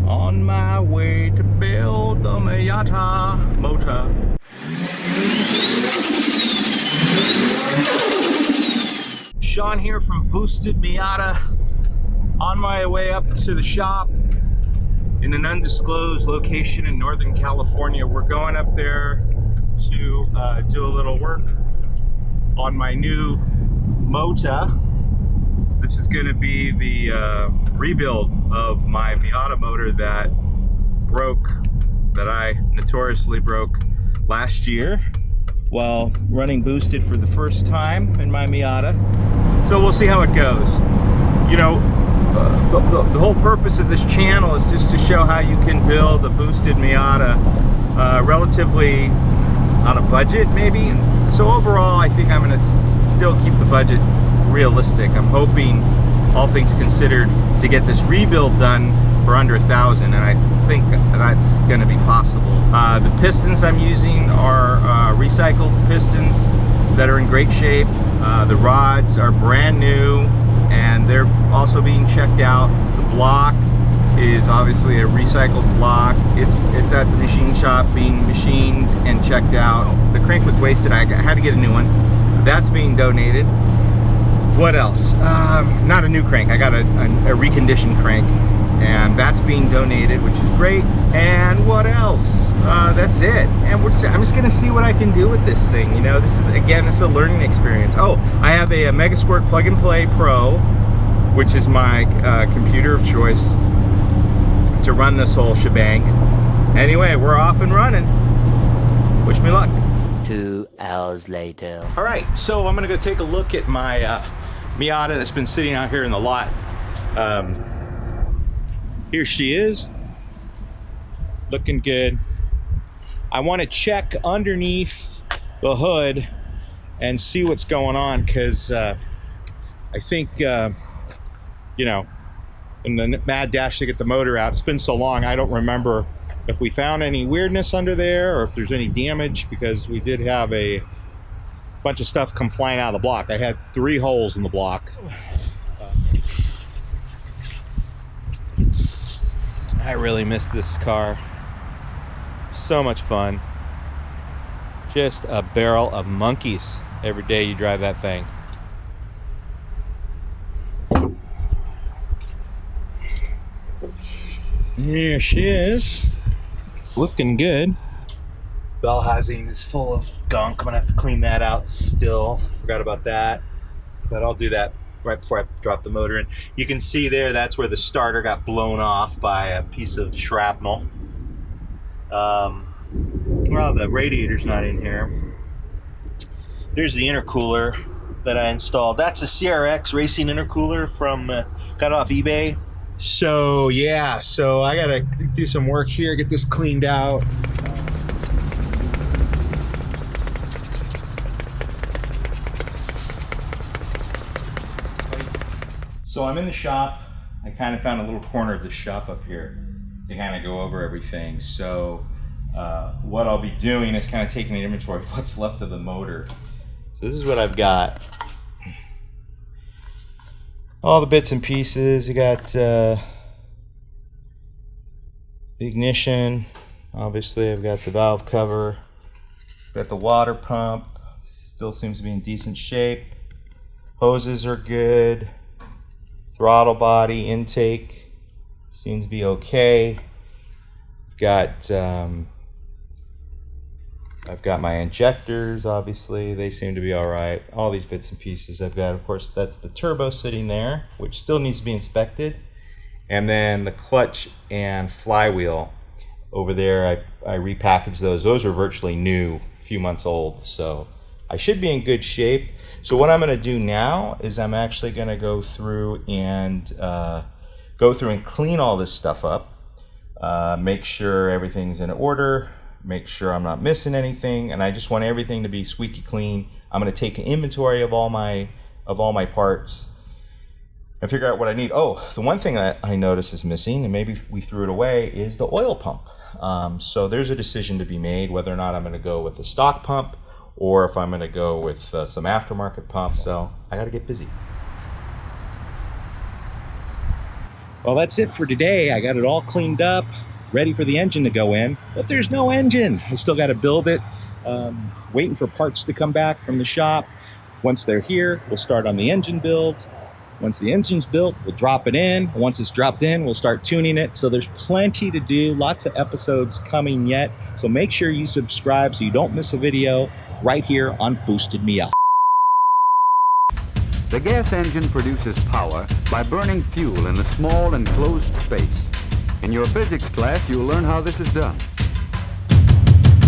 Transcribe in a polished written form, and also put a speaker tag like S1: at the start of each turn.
S1: On my way to build a Miata motor. Sean here from Boosted Miata. On my way up to the shop in an undisclosed location in Northern California. We're going up there to do a little work on my new Mota. This is going to be the rebuild of my Miata motor that I notoriously broke last year while running Boosted for the first time in my Miata. So we'll see how it goes. You know, the whole purpose of this channel is just to show how you can build a Boosted Miata relatively on a budget, maybe. So overall, I think I'm going to still keep the budget realistic. I'm hoping, all things considered, to get this rebuild done for under $1,000, and I think that's going to be possible. The pistons I'm using are recycled pistons that are in great shape. The rods are brand new, and they're also being checked out. The block is obviously a recycled block. It's at the machine shop being machined and checked out. The crank was wasted. I had to get a new one. That's being donated. What else? Not a new crank. I got a reconditioned crank, and that's being donated, which is great. And what else? That's it. And I'm just gonna see what I can do with this thing. You know, this is a learning experience. Oh, I have a Mega Squirt Plug and Play Pro, which is my computer of choice to run this whole shebang. Anyway, we're off and running. Wish me luck.
S2: 2 hours later.
S1: All right, so I'm gonna go take a look at my Miata that's been sitting out here in the lot. Here she is, looking good. I want to check underneath the hood and see what's going on, because I think, you know, in the mad dash to get the motor out, it's been so long, I don't remember if we found any weirdness under there or if there's any damage, because we did have a bunch of stuff come flying out of the block. I had 3 holes in the block. I really miss this car. So much fun. Just a barrel of monkeys every day you drive that thing. Here she is, looking good. Bell housing is full of gunk. I'm gonna have to clean that out still. Forgot about that, but I'll do that right before I drop the motor in. You can see there, that's where the starter got blown off by a piece of shrapnel. Well, the radiator's not in here. There's the intercooler that I installed. That's a CRX racing intercooler from, got off eBay. So yeah, so I gotta do some work here, get this cleaned out. So I'm in the shop. I kind of found a little corner of the shop up here to kind of go over everything. So what I'll be doing is kind of taking an inventory of what's left of the motor. So this is what I've got. All the bits and pieces. You got the ignition. Obviously, I've got the valve cover. Got the water pump. Still seems to be in decent shape. Hoses are good. Throttle body intake seems to be okay. I've got my injectors, obviously, they seem to be all right. All these bits and pieces I've got, of course, that's the turbo sitting there, which still needs to be inspected. And then the clutch and flywheel over there, I repackaged those. Those are virtually new, a few months old, so I should be in good shape. So what I'm gonna do now is I'm actually gonna go through and clean all this stuff up, make sure everything's in order, make sure I'm not missing anything, and I just want everything to be squeaky clean. I'm going to take an inventory of all my parts and figure out what I need. Oh, the one thing that I noticed is missing, and maybe we threw it away, is the oil pump. So there's a decision to be made whether or not I'm going to go with the stock pump or if I'm going to go with some aftermarket pump. So I got to get busy. Well, that's it for today. I got it all cleaned up, ready for the engine to go in, but there's no engine. I still got to build it. Waiting for parts to come back from the shop. Once they're here, we'll start on the engine build. Once the engine's built, we'll drop it in. Once it's dropped in, we'll start tuning it. So there's plenty to do, lots of episodes coming yet. So make sure you subscribe so you don't miss a video right here on Boosted Miata.
S3: The gas engine produces power by burning fuel in a small enclosed space. In your physics class, you'll learn how this is done.